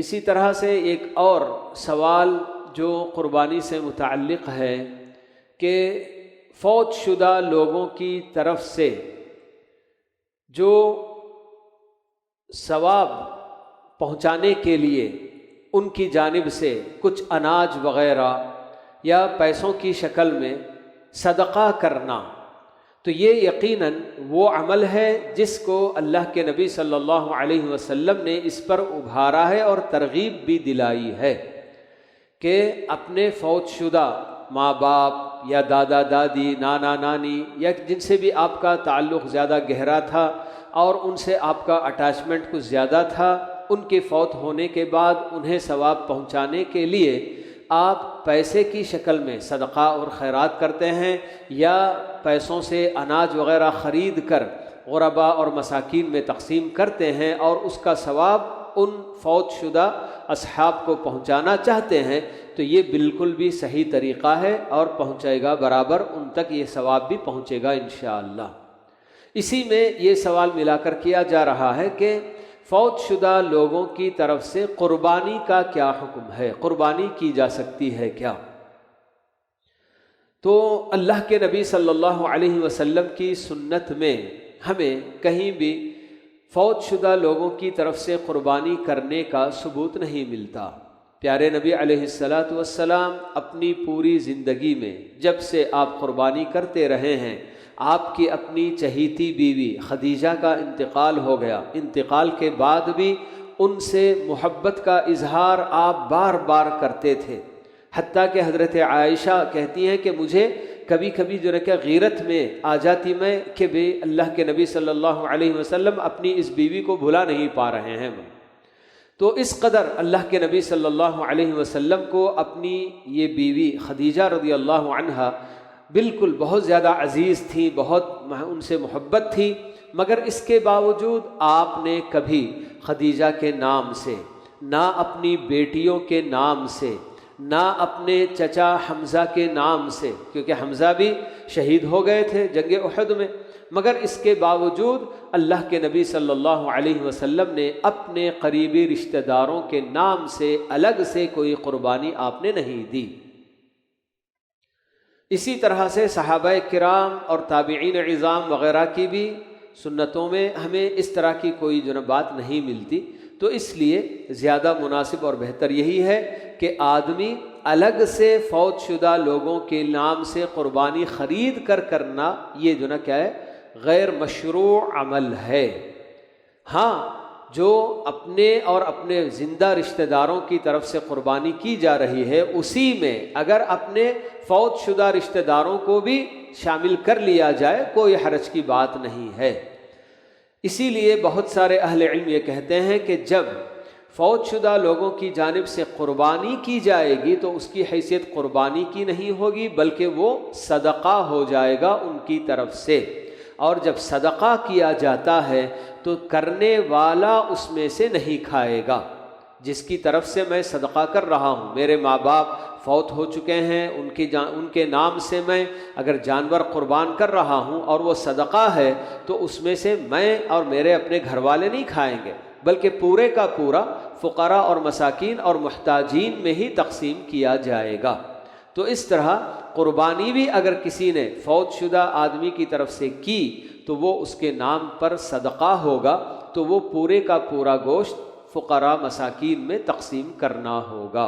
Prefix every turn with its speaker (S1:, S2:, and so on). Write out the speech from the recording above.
S1: اسی طرح سے ایک اور سوال جو قربانی سے متعلق ہے کہ فوت شدہ لوگوں کی طرف سے جو ثواب پہنچانے کے لیے ان کی جانب سے کچھ اناج وغیرہ یا پیسوں کی شکل میں صدقہ کرنا، تو یہ یقیناً وہ عمل ہے جس کو اللہ کے نبی صلی اللہ علیہ وسلم نے اس پر ابھارا ہے اور ترغیب بھی دلائی ہے کہ اپنے فوت شدہ ماں باپ یا دادا دادی، نانا نانی، یا جن سے بھی آپ کا تعلق زیادہ گہرا تھا اور ان سے آپ کا اٹیچمنٹ کچھ زیادہ تھا، ان کے فوت ہونے کے بعد انہیں ثواب پہنچانے کے لیے آپ پیسے کی شکل میں صدقہ اور خیرات کرتے ہیں یا پیسوں سے اناج وغیرہ خرید کر غربا اور مساکین میں تقسیم کرتے ہیں اور اس کا ثواب ان فوت شدہ اصحاب کو پہنچانا چاہتے ہیں، تو یہ بالکل بھی صحیح طریقہ ہے اور پہنچے گا، برابر ان تک یہ ثواب بھی پہنچے گا انشاءاللہ۔ اسی میں یہ سوال ملا کر کیا جا رہا ہے کہ فوت شدہ لوگوں کی طرف سے قربانی کا کیا حکم ہے، قربانی کی جا سکتی ہے کیا؟ تو اللہ کے نبی صلی اللہ علیہ وسلم کی سنت میں ہمیں کہیں بھی فوت شدہ لوگوں کی طرف سے قربانی کرنے کا ثبوت نہیں ملتا۔ پیارے نبی علیہ الصلاۃ والسلام اپنی پوری زندگی میں جب سے آپ قربانی کرتے رہے ہیں، آپ کی اپنی چہیتی بیوی خدیجہ کا انتقال ہو گیا، انتقال کے بعد بھی ان سے محبت کا اظہار آپ بار بار کرتے تھے، حتیٰ کہ حضرت عائشہ کہتی ہیں کہ مجھے کبھی کبھی جو ہے کہ غیرت میں آ جاتی میں کہ بے اللہ کے نبی صلی اللہ علیہ وسلم اپنی اس بیوی کو بھلا نہیں پا رہے ہیں۔ تو اس قدر اللہ کے نبی صلی اللہ علیہ وسلم کو اپنی یہ بیوی خدیجہ رضی اللہ عنہا بالکل بہت زیادہ عزیز تھی، بہت ان سے محبت تھی، مگر اس کے باوجود آپ نے کبھی خدیجہ کے نام سے، نہ اپنی بیٹیوں کے نام سے، نہ اپنے چچا حمزہ کے نام سے، کیونکہ حمزہ بھی شہید ہو گئے تھے جنگ احد میں، مگر اس کے باوجود اللہ کے نبی صلی اللہ علیہ وسلم نے اپنے قریبی رشتہ داروں کے نام سے الگ سے کوئی قربانی آپ نے نہیں دی۔ اسی طرح سے صحابہ کرام اور تابعین عظام وغیرہ کی بھی سنتوں میں ہمیں اس طرح کی کوئی بات نہیں ملتی، تو اس لیے زیادہ مناسب اور بہتر یہی ہے کہ آدمی الگ سے فوت شدہ لوگوں کے نام سے قربانی خرید کر کرنا یہ کیا ہے، غیر مشروع عمل ہے۔ ہاں، جو اپنے اور اپنے زندہ رشتہ داروں کی طرف سے قربانی کی جا رہی ہے، اسی میں اگر اپنے فوت شدہ رشتہ داروں کو بھی شامل کر لیا جائے کوئی حرج کی بات نہیں ہے۔ اسی لیے بہت سارے اہل علم یہ کہتے ہیں کہ جب فوت شدہ لوگوں کی جانب سے قربانی کی جائے گی تو اس کی حیثیت قربانی کی نہیں ہوگی، بلکہ وہ صدقہ ہو جائے گا ان کی طرف سے، اور جب صدقہ کیا جاتا ہے تو کرنے والا اس میں سے نہیں کھائے گا۔ جس کی طرف سے میں صدقہ کر رہا ہوں، میرے ماں باپ فوت ہو چکے ہیں، ان کے نام سے میں اگر جانور قربان کر رہا ہوں اور وہ صدقہ ہے تو اس میں سے میں اور میرے اپنے گھر والے نہیں کھائیں گے، بلکہ پورے کا پورا فقراء اور مساکین اور محتاجین میں ہی تقسیم کیا جائے گا۔ تو اس طرح قربانی بھی اگر کسی نے فوت شدہ آدمی کی طرف سے کی تو وہ اس کے نام پر صدقہ ہوگا، تو وہ پورے کا پورا گوشت فقراء مساکین میں تقسیم کرنا ہوگا۔